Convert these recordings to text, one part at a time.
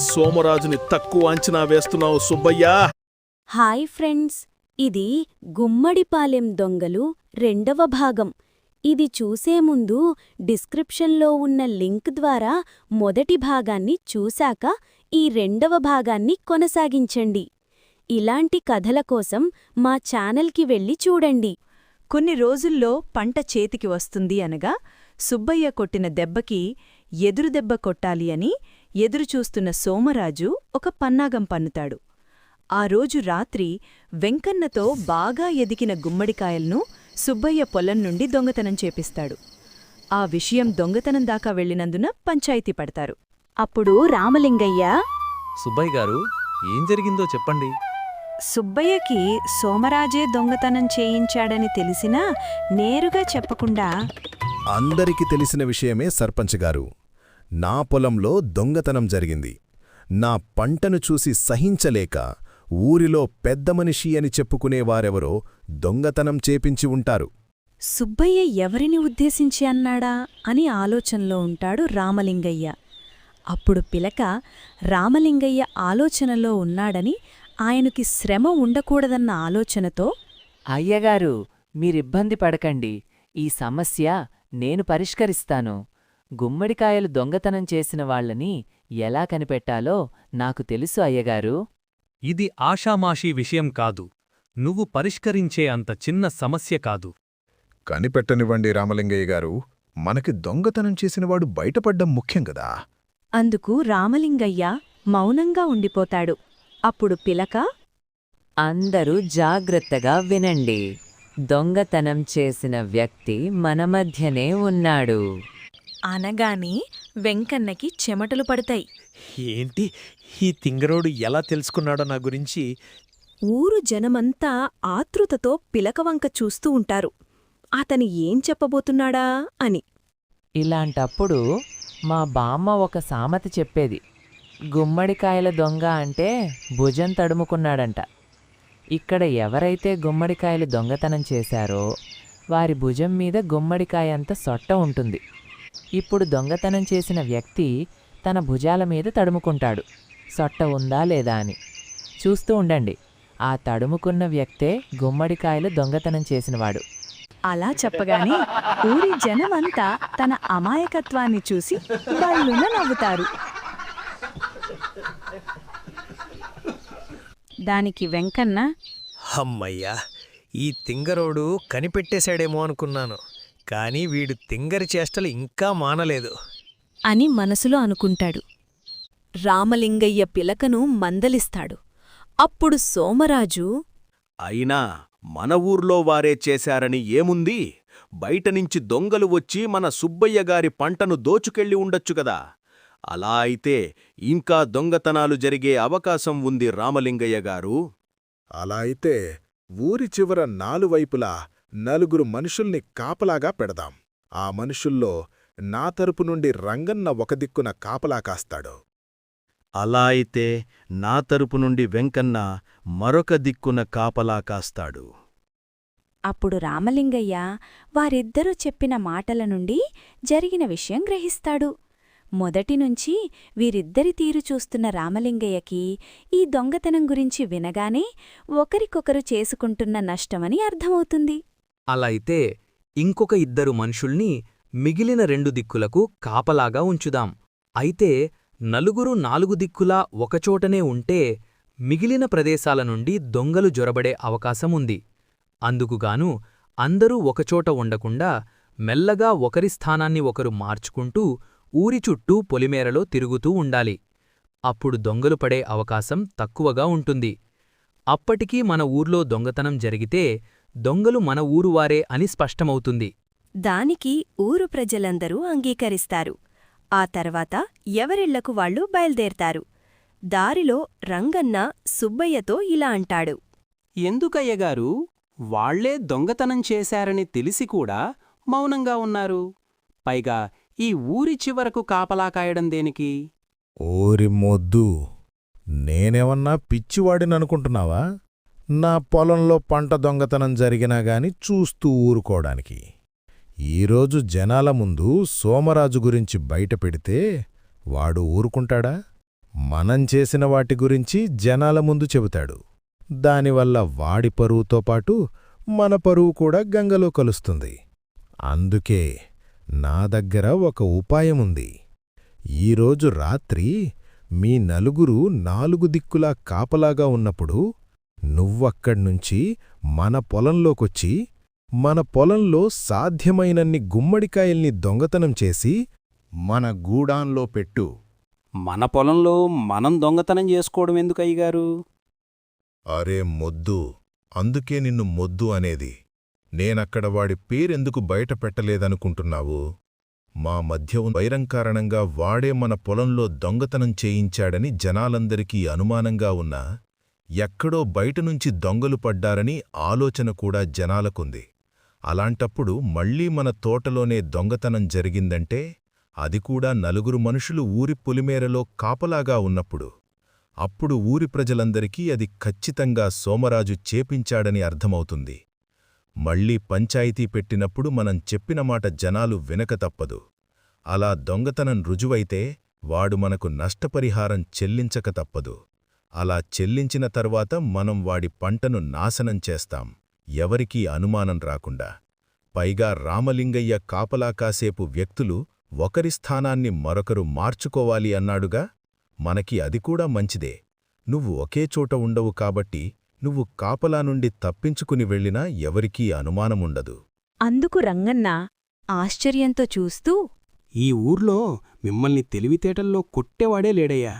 సోమరాజుని తక్కువ అంచనా వేస్తున్నావు సుబ్బయ్యా. హాయ్ ఫ్రెండ్స్, ఇది గుమ్మడిపాలెం దొంగలు 2వ భాగం. ఇది చూసే ముందు డిస్క్రిప్షన్లో ఉన్న లింక్ ద్వారా మొదటి భాగాన్ని చూశాక ఈ 2వ భాగాన్ని కొనసాగించండి. ఇలాంటి కథల కోసం మా ఛానల్కి వెళ్ళి చూడండి. కొన్ని రోజుల్లో పంట చేతికి వస్తుంది అనగా సుబ్బయ్య కొట్టిన దెబ్బకి ఎదురుదెబ్బ కొట్టాలి అని ఎదురుచూస్తున్న సోమరాజు ఒక పన్నాగం పన్నుతాడు. ఆ రోజు రాత్రి వెంకన్నతో బాగా ఎదిగిన గుమ్మడికాయలను సుబ్బయ్య పొలం నుండి దొంగతనం చేపిస్తాడు. ఆ విషయం దొంగతనం దాకా వెళ్లినందున పంచాయతీ పడతారు. అప్పుడు రామలింగయ్య, సుబ్బయ్య గారు, ఏం జరిగిందో చెప్పండి. సుబ్బయ్యకి సోమరాజే దొంగతనం చేయించాడని తెలిసినా నేరుగా చెప్పకుండా, అందరికి తెలిసిన విషయమే సర్పంచ్ గారు. నా పొలంలో దొంగతనం జరిగింది. నా పంటను చూసి సహించలేక ఊరిలో పెద్దమనిషి అని చెప్పుకునేవారెవరో దొంగతనం చేపించి ఉంటారు. సుబ్బయ్య ఎవరిని ఉద్దేశించి అన్నాడా అని ఆలోచనలో ఉంటాడు రామలింగయ్య. అప్పుడు పిలక రామలింగయ్య ఆలోచనలో ఉన్నాడని ఆయనకి శ్రమ ఉండకూడదన్న ఆలోచనతో, అయ్యగారు, మీరిబ్బంది పడకండి, ఈ సమస్య నేను పరిష్కరిస్తాను. గుమ్మడికాయలు దొంగతనం చేసిన వాళ్లని ఎలా కనిపెట్టాలో నాకు తెలుసు అయ్యగారు. ఇది ఆషామాషీ విషయం కాదు. నువ్వు పరిష్కరించే అంత చిన్న సమస్య కాదు. కనిపెట్టనివ్వండి రామలింగయ్య గారు, మనకి దొంగతనం చేసినవాడు బయటపడ్డం ముఖ్యం గదా. అందుకు రామలింగయ్య మౌనంగా ఉండిపోతాడు. అప్పుడు పిలక, అందరూ జాగ్రత్తగా వినండి. దొంగతనం చేసిన వ్యక్తి మన మధ్యనే ఉన్నాడు అనగాని వెంకన్నకి చెమటలు పడతాయి. ఏంటి, ఈ తింగరోడు ఎలా తెలుసుకున్నాడో నా గురించి? ఊరు జనమంతా ఆతృతతో పిలకవంక చూస్తూ ఉంటారు, అతని ఏం చెప్పబోతున్నాడా అని. ఇలాంటప్పుడు మా బామ్మ ఒక సామెత చెప్పేది, గుమ్మడికాయల దొంగ అంటే భుజం తడుముకున్నాడంట. ఇక్కడ ఎవరైతే గుమ్మడికాయలు దొంగతనం చేశారో వారి భుజం మీద గుమ్మడికాయంత సొట్ట ఉంటుంది. ఇప్పుడు దొంగతనం చేసిన వ్యక్తి తన భుజాల మీద తడుముకుంటాడు, సొట్ట ఉందా లేదా అని. చూస్తూ ఉండండి, ఆ తడుముకున్న వ్యక్తే గుమ్మడికాయలు దొంగతనం చేసినవాడు. అలా చెప్పగానే ఊరి జనమంతా తన అమాయకత్వాన్ని చూసి బళ్ళున నవ్వుతారు. దానికి వెంకన్న, అమ్మయ్యా, ఈ తింగరోడు కనిపెట్టేశాడేమో అనుకున్నాను, కానీ వీడు తింగరి చేష్టలు ఇంకా మానలేదు అని మనసులో అనుకుంటాడు. రామలింగయ్య పిలకను మందలిస్తాడు. అప్పుడు సోమరాజు, అయినా మన ఊర్లో వారే చేశారని ఏముంది? బయటనుంచి దొంగలు వచ్చి మన సుబ్బయ్యగారి పంటను దోచుకెళ్ళి ఉండొచ్చుగదా. అలా అయితే ఇంకా దొంగతనాలు జరిగే అవకాశం ఉంది రామలింగయ్య గారు. అలా అయితే ఊరి చివర నాలువైపులా 4 మనుషుల్ని కాపలాగా పెడదాం. ఆ మనుషుల్లో నా తరపు నుండి రంగన్న ఒక దిక్కున కాపలా కాస్తాడు. అలా అయితే నా తరపు నుండి వెంకన్న మరొక దిక్కున కాపలా కాస్తాడు. అప్పుడు రామలింగయ్య వారిద్దరూ చెప్పిన మాటల నుండి జరిగిన విషయం గ్రహిస్తాడు. మొదటినుంచి వీరిద్దరి తీరు చూస్తున్న రామలింగయ్యకి ఈ దొంగతనం గురించి వినగానే ఒకరికొకరు చేసుకుంటున్న నష్టమని అర్థమవుతుంది. అలా అయితే ఇంకొక 2 మనుషుల్ని మిగిలిన 2 దిక్కులకు కాపలాగా ఉంచుదాం. అయితే నలుగురు 4 దిక్కులా ఒకచోటనే ఉంటే మిగిలిన ప్రదేశాల నుండి దొంగలు జొరబడే అవకాశముంది. అందుకుగాను అందరూ ఒకచోట ఉండకుండా మెల్లగా ఒకరి స్థానాన్ని ఒకరు మార్చుకుంటూ ఊరి చుట్టూ పొలిమేరలో తిరుగుతూ ఉండాలి. అప్పుడు దొంగలు పడే అవకాశం తక్కువగా ఉంటుంది. అప్పటికీ మన ఊర్లో దొంగతనం జరిగితే దొంగలు మన ఊరువారే అని స్పష్టమవుతుంది. దానికి ఊరు ప్రజలందరూ అంగీకరిస్తారు. ఆ తర్వాత ఎవరిళ్లకు వాళ్లు బయల్దేరతారు. దారిలో రంగన్న సుబ్బయ్యతో ఇలా అంటాడు, ఎందుకయ్యగారు, వాళ్లే దొంగతనం చేశారని తెలిసి కూడా మౌనంగా ఉన్నారు? పైగా ఈ ఊరి చివరకు కాపలా కాయడం దేనికి? ఓరి మొద్దు, నేనేమన్నా పిచ్చివాడిననుకుంటున్నావా? నా పొలంలో పంట దొంగతనం జరిగినాగాని చూస్తూ ఊరుకోడానికి. ఈరోజు జనాల ముందు సోమరాజు గురించి బయటపెడితే వాడు ఊరుకుంటాడా? మనం చేసిన వాటి గురించి జనాల ముందు చెబుతాడు. దానివల్ల వాడి పరువుతో పాటు మన పరువు కూడా గంగలో కలుస్తుంది. అందుకే నా దగ్గర ఒక ఉపాయముంది. ఈరోజు రాత్రి మీ నలుగురు 4 దిక్కులా కాపలాగా ఉన్నప్పుడు నువ్వక్కడ్నుంచి మన పొలంలోకొచ్చి మన పొలంలో సాధ్యమైనన్ని గుమ్మడికాయల్ని దొంగతనం చేసి మన గూడాంలో పెట్టు. మన పొలంలో మనం దొంగతనం చేసుకోవడం ఎందుకు అయ్యగారు? అరే మొద్దు, అందుకే నిన్ను మొద్దు అనేది. నేనక్కడ వాడి పేరెందుకు బయట పెట్టలేదనుకుంటున్నావు? మా మధ్య ఉన్న వైరం కారణంగా వాడే మన పొలంలో దొంగతనం చేయించాడని జనాలందరికీ అనుమానంగా ఉన్నా ఎక్కడో బయటనుంచి దొంగలు పడ్డారని ఆలోచన కూడా జనాలకుంది. అలాంటప్పుడు మళ్లీ మన తోటలోనే దొంగతనం జరిగిందంటే అది కూడా 4 మనుషులు ఊరి పొలిమేరలో కాపలాగా ఉన్నప్పుడు అప్పుడు ఊరి ప్రజలందరికీ అది ఖచ్చితంగా సోమరాజు చేపించాడని అర్థమవుతుంది. మళ్లీ పంచాయితీ పెట్టినప్పుడు మనం చెప్పిన మాట జనాలు వినక తప్పదు. అలా దొంగతనం రుజువైతే వాడు మనకు నష్టపరిహారం చెల్లించక తప్పదు. అలా చెల్లించిన తర్వాత మనం వాడి పంటను నాశనం చేస్తాం, ఎవరికీ అనుమానం రాకుండా. పైగా రామలింగయ్య కాపలా కాసేపు వ్యక్తులు ఒకరి స్థానాన్ని మరొకరు మార్చుకోవాలి అన్నాడుగా, మనకి అది కూడా మంచిదే. నువ్వు ఒకే చోట ఉండవు కాబట్టి నువ్వు కాపలా నుండి తప్పించుకుని వెళ్ళినా ఎవరికీ అనుమానముండదు. అందుకు రంగన్న ఆశ్చర్యంతో చూస్తూ, ఈ ఊర్లో మిమ్మల్ని తెలివితేటల్లో కొట్టేవాడే లేడయ్యా.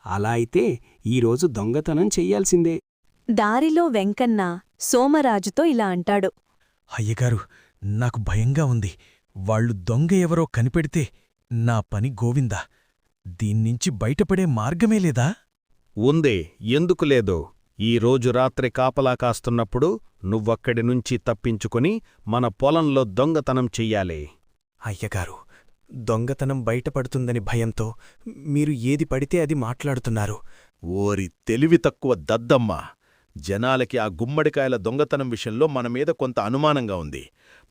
అలా అయితే ఈరోజు దొంగతనం చెయ్యాల్సిందే. దారిలో వెంకన్న సోమరాజుతో ఇలా అంటాడు. అయ్యగారు, నాకు భయంగా ఉంది. వాళ్ళు దొంగ ఎవరో కనిపెడితే నా పని గోవిందా. దీన్నించి బయటపడే మార్గమే లేదా? ఉందే, ఎందుకు లేదు. ఈరోజు రాత్రి కాపలా కాస్తున్నప్పుడు నువ్వక్కడి నుంచి తప్పించుకొని మన పొలంలో దొంగతనం చెయ్యాలి. అయ్యగారు, దొంగతనం బయటపడుతుందని భయంతో మీరు ఏది పడితే అది మాట్లాడుతున్నారు. ఓరి తెలివి తక్కువ దద్దమ్మ! జనాలకి ఆ గుమ్మడికాయల దొంగతనం విషయంలో మనమీద కొంత అనుమానంగా ఉంది.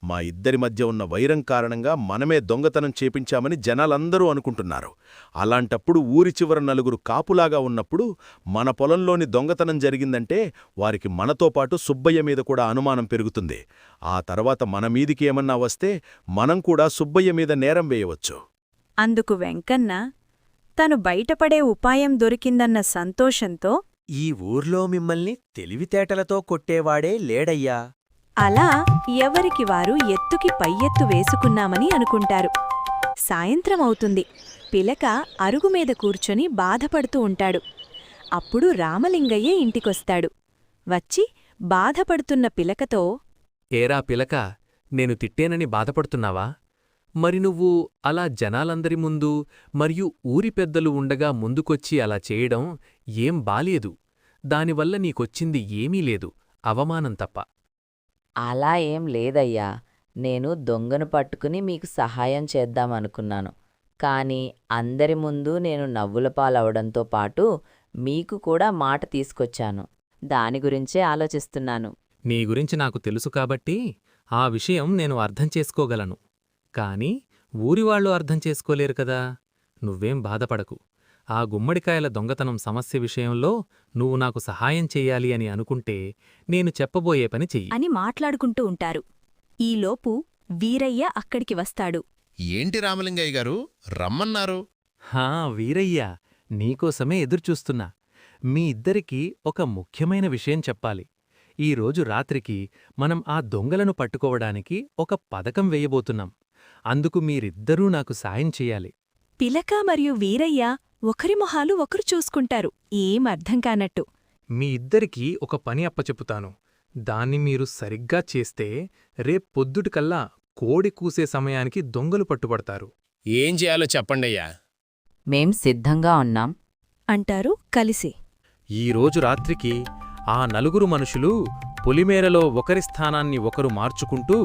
మా ఇద్దరి మధ్య ఉన్న వైరం కారణంగా మనమే దొంగతనం చేపించామని జనాలందరూ అనుకుంటున్నారు. అలాంటప్పుడు ఊరి చివర 4 కాపులాగా ఉన్నప్పుడు మన పొలంలోని దొంగతనం జరిగిందంటే వారికి మనతో పాటు సుబ్బయ్య మీద కూడా అనుమానం పెరుగుతుంది. ఆ తర్వాత మన మీదికి ఏమన్నా వస్తే మనం కూడా సుబ్బయ్య మీద నేరం వేయవచ్చు. అందుకు వెంకన్న తను బయటపడే ఉపాయం దొరికిందన్న సంతోషంతో, ఈ ఊర్లో మిమ్మల్ని తెలివితేటలతో కొట్టేవాడే లేడయ్యా. అలా ఎవరికి వారు ఎత్తుకి పై ఎత్తు వేసుకున్నామని అనుకుంటారు. సాయంత్రం అవుతుంది. పిలక అరుగుమీద కూర్చొని బాధపడుతూ ఉంటాడు. అప్పుడు రామలింగయ్య ఇంటికొస్తాడు. వచ్చి బాధపడుతున్న పిలకతో, ఏరా పిలక, నేను తిట్టేనని బాధపడుతున్నావా? మరి నువ్వు అలా జనాలందరి ముందు మరియు ఊరి పెద్దలు ఉండగా ముందుకొచ్చి అలా చేయడం ఏం బాలేదు. దానివల్ల నీకొచ్చింది ఏమీ లేదు, అవమానం తప్ప. అలా ఏం లేదయ్యా. నేను దొంగను పట్టుకుని మీకు సహాయం చేద్దామనుకున్నాను. కాని అందరి ముందు నేను నవ్వుల పాలవడంతో పాటు మీకు కూడా మాట తీసుకొచ్చాను. దాని గురించే ఆలోచిస్తున్నాను. నీ గురించి నాకు తెలుసు కాబట్టి ఆ విషయం నేను అర్థం చేసుకోగలను. కాని ఊరివాళ్లు అర్థం చేసుకోలేరు కదా. నువ్వేం బాధపడకు. ఆ గుమ్మడికాయల దొంగతనం సమస్య విషయంలో నువ్వు నాకు సహాయం చెయ్యాలి అని అనుకుంటే నేను చెప్పబోయే పని చెయ్యి అని మాట్లాడుకుంటూ ఉంటారు. ఈలోపు వీరయ్య అక్కడికి వస్తాడు. ఏంటి రామలింగయ్య గారు, రమ్మన్నారు? హా వీరయ్య, నీకోసమే ఎదురుచూస్తున్నా. మీ ఇద్దరికీ ఒక ముఖ్యమైన విషయం చెప్పాలి. ఈరోజు రాత్రికి మనం ఆ దొంగలను పట్టుకోవడానికి ఒక పథకం వేయబోతున్నాం. అందుకు మీరిద్దరూ నాకు సాయం చెయ్యాలి. పిలక మరియు వీరయ్య ఒకరి మొహాలు ఒకరు చూసుకుంటారు, ఏం అర్థం కానట్టు. మీ ఇద్దరికీ ఒక పని అప్పచెపుతాను. దాన్ని మీరు సరిగ్గా చేస్తే రేపొద్దుటికల్లా కోడి కూసే సమయానికి దొంగలు పట్టుబడతారు. ఏం చేయాలో చెప్పండయ్యా. మేం సిద్ధంగా ఉన్నాం అంటారు కలిసి. ఈరోజు రాత్రికి ఆ 4 మనుషులు పొలిమేరలో ఒకరి స్థానాన్ని ఒకరు మార్చుకుంటూ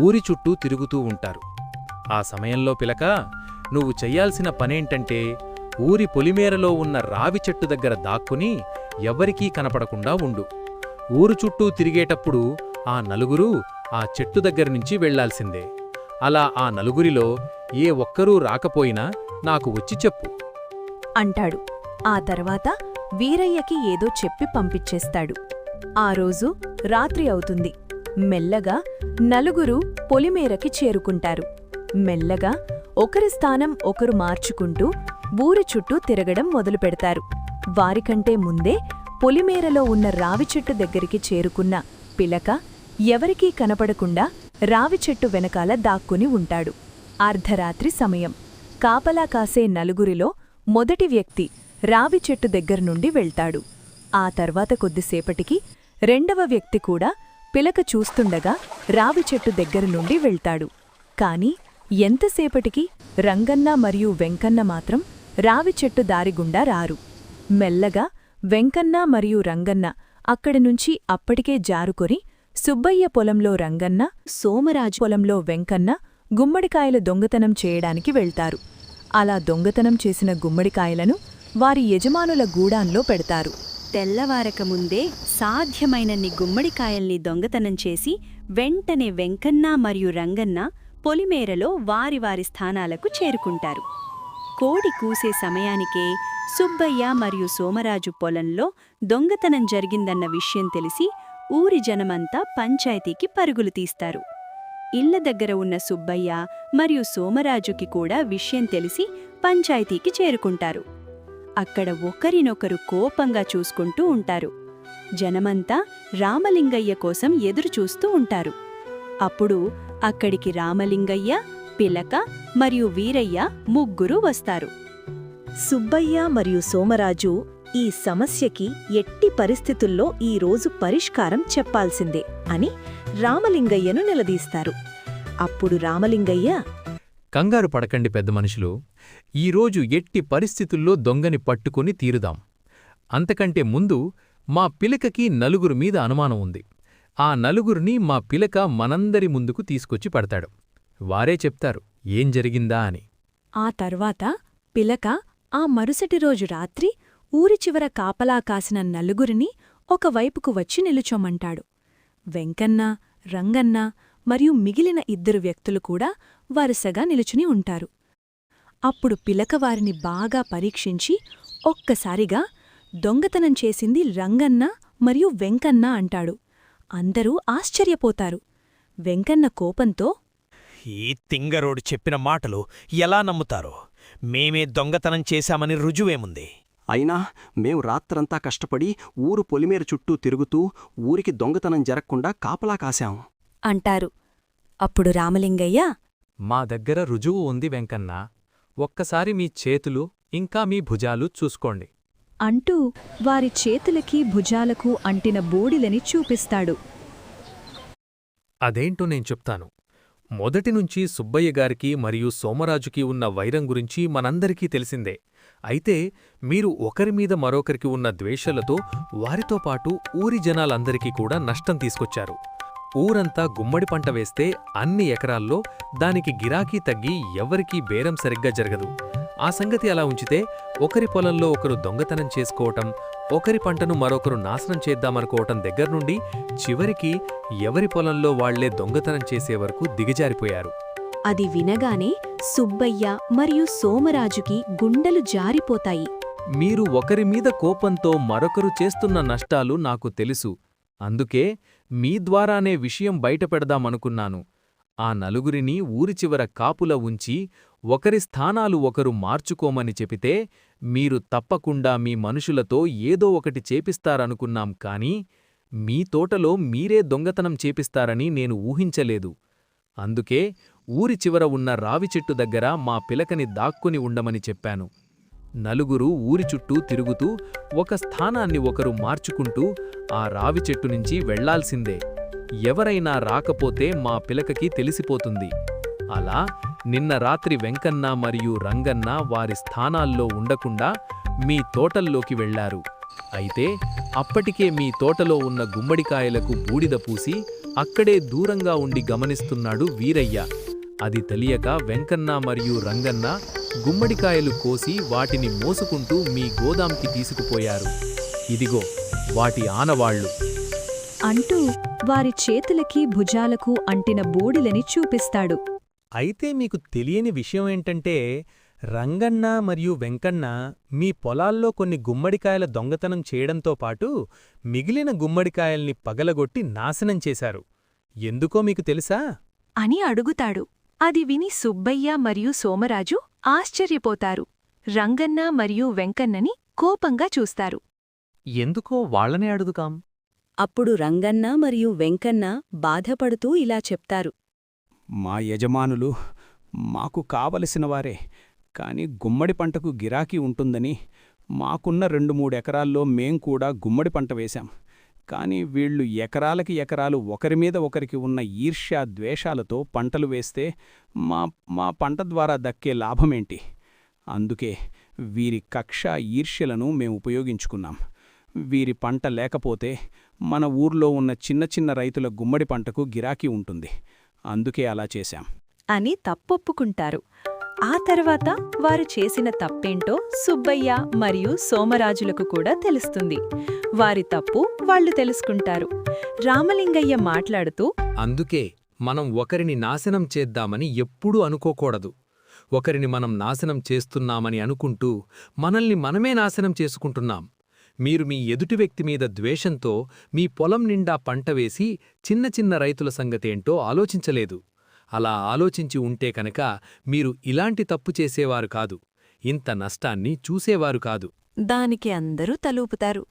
ఊరి చుట్టూ తిరుగుతూ ఉంటారు. ఆ సమయంలో పిలక, నువ్వు చెయ్యాల్సిన పనేంటంటే ఊరి పొలిమేరలో ఉన్న రావి చెట్టు దగ్గర దాక్కుని ఎవ్వరికీ కనపడకుండా ఉండు. ఊరు చుట్టూ తిరిగేటప్పుడు ఆ 4 ఆ చెట్టు దగ్గర్నుంచి వెళ్లాల్సిందే. అలా ఆ 4లో ఏ ఒక్కరూ రాకపోయినా నాకు వచ్చి చెప్పు అంటాడు. ఆ తర్వాత వీరయ్యకి ఏదో చెప్పి పంపించేస్తాడు. ఆ రోజు రాత్రి అవుతుంది. మెల్లగా నలుగురు పొలిమేరకి చేరుకుంటారు. మెల్లగా ఒకరి స్థానం ఒకరు మార్చుకుంటూ ఊరి చుట్టూ తిరగడం మొదలుపెడతారు. వారికంటే ముందే పొలిమేరలో ఉన్న రావిచెట్టు దగ్గరికి చేరుకున్న పిలక ఎవరికీ కనపడకుండా రావిచెట్టు వెనకాల దాక్కుని ఉంటాడు. అర్ధరాత్రి సమయం. కాపలా కాసే నలుగురిలో మొదటి వ్యక్తి రావిచెట్టు దగ్గర్నుండి వెళ్తాడు. ఆ తర్వాత కొద్దిసేపటికి రెండవ వ్యక్తి కూడా పిలక చూస్తుండగా రావిచెట్టు దగ్గర నుండి వెళ్తాడు. కాని ఎంతసేపటికి రంగన్న మరియు వెంకన్న మాత్రం రావిచెట్టు దారిగుండా రారు. మెల్లగా వెంకన్న మరియు రంగన్న అక్కడినుంచి అప్పటికే జారుకొని సుబ్బయ్య పొలంలో రంగన్న, సోమరాజు పొలంలో వెంకన్న గుమ్మడికాయల దొంగతనం చేయడానికి వెళ్తారు. అలా దొంగతనం చేసిన గుమ్మడికాయలను వారి యజమానుల గూడాంలో పెడతారు. తెల్లవారకముందే సాధ్యమైనన్ని గుమ్మడికాయల్ని దొంగతనం చేసి వెంటనే వెంకన్న మరియు రంగన్న పొలిమేరలో వారి వారి స్థానాలకు చేరుకుంటారు. కోడి కూసే సమయానికే సుబ్బయ్య మరియు సోమరాజు పొలంలో దొంగతనం జరిగిందన్న విషయం తెలిసి ఊరి జనమంతా పంచాయతీకి పరుగులు తీస్తారు. ఇళ్ల దగ్గర ఉన్న సుబ్బయ్య మరియు సోమరాజుకి కూడా విషయం తెలిసి పంచాయతీకి చేరుకుంటారు. అక్కడ ఒకరినొకరు కోపంగా చూసుకుంటూ ఉంటారు. జనమంతా రామలింగయ్య కోసం ఎదురుచూస్తూ ఉంటారు. అప్పుడు అక్కడికి రామలింగయ్య, పిలక మరియు వీరయ్య ముగ్గురు వస్తారు. సుబ్బయ్య మరియు సోమరాజు ఈ సమస్యకి ఎట్టి పరిస్థితుల్లో ఈరోజు పరిష్కారం చెప్పాల్సిందే అని రామలింగయ్యను నిలదీస్తారు. అప్పుడు రామలింగయ్య, కంగారు పడకండి పెద్ద మనుషులు, ఈరోజు ఎట్టి పరిస్థితుల్లో దొంగని పట్టుకుని తీరుదాం. అంతకంటే ముందు మా పిలకకి నలుగురు మీద అనుమానం ఉంది. ఆ నలుగురిని మా పిలక మనందరి ముందుకు తీసుకొచ్చి పడతాడు. వారే చెప్తారు ఏం జరిగిందా అని. ఆ తర్వాత పిలక ఆ మరుసటి రోజు రాత్రి ఊరి చివర కాపలా కాసిన నలుగురిని ఒకవైపుకు వచ్చి నిలుచోమంటాడు. వెంకన్న, రంగన్న మరియు మిగిలిన ఇద్దరు వ్యక్తులు కూడా వరుసగా నిలుచుని ఉంటారు. అప్పుడు పిలక వారిని బాగా పరీక్షించి ఒక్కసారిగా దొంగతనం చేసింది రంగన్న మరియు వెంకన్న అంటాడు. అందరూ ఆశ్చర్యపోతారు. వెంకన్న కోపంతో, ఈ తింగరోడు చెప్పిన మాటలు ఎలా నమ్ముతారో? మేమే దొంగతనం చేశామని రుజువేముంది? అయినా మేం రాత్రంతా కష్టపడి ఊరు పొలిమేర చుట్టూ తిరుగుతూ ఊరికి దొంగతనం జరగకుండా కాపలా కాశాం అంటారు. అప్పుడు రామలింగయ్య, మా దగ్గర రుజువు ఉంది వెంకన్న, ఒక్కసారి మీ చేతులు ఇంకా మీ భుజాలు చూసుకోండి అంటూ వారి చేతులకి భుజాలకు అంటిన బోడిలని చూపిస్తాడు. అదేంటో నేను చెప్తాను. మొదటినుంచి సుబ్బయ్య గారికి మరియు సోమరాజుకి ఉన్న వైరం గురించి మనందరికీ తెలిసిందే. అయితే మీరు ఒకరిమీద మరొకరికి ఉన్న ద్వేషాలతో వారితో పాటు ఊరి జనాలందరికీ కూడా నష్టం తీసుకొచ్చారు. ఊరంతా గుమ్మడి పంట వేస్తే అన్ని ఎకరాల్లో దానికి గిరాకీ తగ్గి ఎవ్వరికీ బేరం సరిగ్గా జరగదు. ఆ సంగతి అలా ఉంచితే ఒకరి పొలంలో ఒకరు దొంగతనం చేసుకోవటం, ఒకరి పంటను మరొకరు నాశనం చేద్దామనుకోవటం దగ్గర్నుండి చివరికి ఎవరి పొలంలో వాళ్లే దొంగతనం చేసే వరకు దిగజారిపోయారు. అది వినగానే సుబ్బయ్య మరియు సోమరాజుకి గుండెలు జారిపోతాయి. మీరు ఒకరిమీద కోపంతో మరొకరు చేస్తున్న నష్టాలు నాకు తెలుసు. అందుకే మీ ద్వారానే విషయం బయటపెడదామనుకున్నాను. ఆ నలుగురిని ఊరి చివర కాపుల ఉంచి ఒకరి స్థానాలు ఒకరు మార్చుకోమని చెపితే మీరు తప్పకుండా మీ మనుషులతో ఏదో ఒకటి చేపిస్తారనుకున్నాం కాని మీ తోటలో మీరే దొంగతనం చేపిస్తారని నేను ఊహించలేదు. అందుకే ఊరి చివర ఉన్న రావిచెట్టు దగ్గర మా పిలకని దాక్కుని ఉండమని చెప్పాను. నలుగురు ఊరి చుట్టూ తిరుగుతూ ఒక స్థానాన్ని ఒకరు మార్చుకుంటూ ఆ రావిచెట్టు నుంచి వెళ్లాల్సిందే. ఎవరైనా రాకపోతే మా పిలకకి తెలిసిపోతుంది. అలా నిన్న రాత్రి వెంకన్న మరియు రంగన్న వారి స్థానాల్లో ఉండకుండా మీ తోటల్లోకి వెళ్లారు. అయితే అప్పటికే మీ తోటలో ఉన్న గుమ్మడికాయలకు బూడిద పూసి అక్కడే దూరంగా ఉండి గమనిస్తున్నాడు వీరయ్య. అది తెలియక వెంకన్న మరియు రంగన్న గుమ్మడికాయలు కోసి వాటిని మోసుకుంటూ మీ గోదాంకి తీసుకుపోయారు. ఇదిగో వాటి ఆనవాళ్లు అంటూ వారి చేతులకి భుజాలకు అంటిన బోడిలని చూపిస్తాడు. అయితే మీకు తెలియని విషయమేంటంటే రంగన్న మరియు వెంకన్న మీ పొలాల్లో కొన్ని గుమ్మడికాయల దొంగతనం చేయడంతో పాటు మిగిలిన గుమ్మడికాయల్ని పగలగొట్టి నాశనం చేశారు. ఎందుకో మీకు తెలుసా? అని అడుగుతాడు. అది విని సుబ్బయ్య మరియు సోమరాజు ఆశ్చర్యపోతారు. రంగన్న మరియు వెంకన్నని కోపంగా చూస్తారు. ఎందుకో వాళ్లనే అడుగుతాం. అప్పుడు రంగన్న మరియు వెంకన్న బాధపడుతూ ఇలా చెప్తారు. మా యజమానులు మాకు కావలసినవారే, కాని గుమ్మడి పంటకు గిరాకీ ఉంటుందని మాకున్న 2-3 ఎకరాల్లో మేం కూడా గుమ్మడి పంట వేశాం. కాని వీళ్లు ఎకరాలకి ఎకరాలు ఒకరిమీద ఒకరికి ఉన్న ఈర్ష్యా ద్వేషాలతో పంటలు వేస్తే మా పంట ద్వారా దక్కే లాభమేంటి? అందుకే వీరి కక్ష ఈర్ష్యలను మేం ఉపయోగించుకున్నాం. వీరి పంట లేకపోతే మన ఊర్లో ఉన్న చిన్న చిన్న రైతుల గుమ్మడి పంటకు గిరాకీ ఉంటుంది. అందుకే అలా చేశాం అని తప్పొప్పుకుంటారు. ఆ తర్వాత వారు చేసిన తప్పేంటో సుబ్బయ్య మరియు సోమరాజులకు కూడా తెలుస్తుంది. వారి తప్పు వాళ్లు తెలుసుకుంటారు. రామలింగయ్య మాట్లాడుతూ, అందుకే మనం ఒకరిని నాశనం చేద్దామని ఎప్పుడూ అనుకోకూడదు. ఒకరిని మనం నాశనం చేస్తున్నామని అనుకుంటూ మనల్ని మనమే నాశనం చేసుకుంటున్నాం. మీరు మీ ఎదుటి వ్యక్తి మీద ద్వేషంతో మీ పొలం నిండా పంట వేసి చిన్న చిన్న రైతుల సంగతేంటో ఆలోచించలేదు. అలా ఆలోచించి ఉంటే కనుక మీరు ఇలాంటి తప్పు చేసేవారు కాదు, ఇంత నష్టాన్ని చూసేవారు కాదు. దానికి అందరూ తలూపుతారు.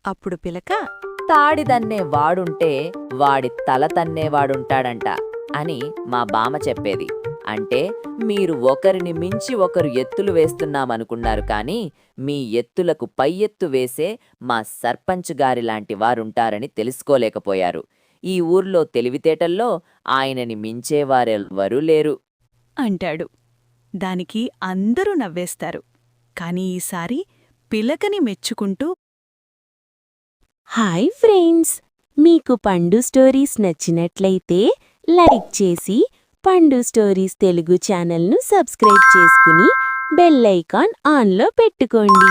అప్పుడు పిలక, తాడిదన్నే వాడుంటే వాడి తల తన్నేవాడుంటాడంట అని మా బామ్మ చెప్పేది. అంటే మీరు ఒకరిని మించి ఒకరు ఎత్తులు వేస్తున్నామనుకున్నారు కానీ మీ ఎత్తులకు పై ఎత్తు వేసే మా సర్పంచ్ గారిలాంటి వారుంటారని తెలుసుకోలేకపోయారు. ఈ ఊర్లో తెలివితేటల్లో ఆయనని మించేవారెవ్వరూ లేరు అంటాడు. దానికి అందరూ నవ్వేస్తారు. కాని ఈసారి పిలకని మెచ్చుకుంటూ, హాయ్ ఫ్రెండ్స్, మీకు పండు స్టోరీస్ నచ్చినట్లయితే లైక్ చేసి పండు స్టోరీస్ తెలుగు ఛానల్ను సబ్స్క్రైబ్ చేసుకుని బెల్ ఐకాన్ ఆన్లో పెట్టుకోండి.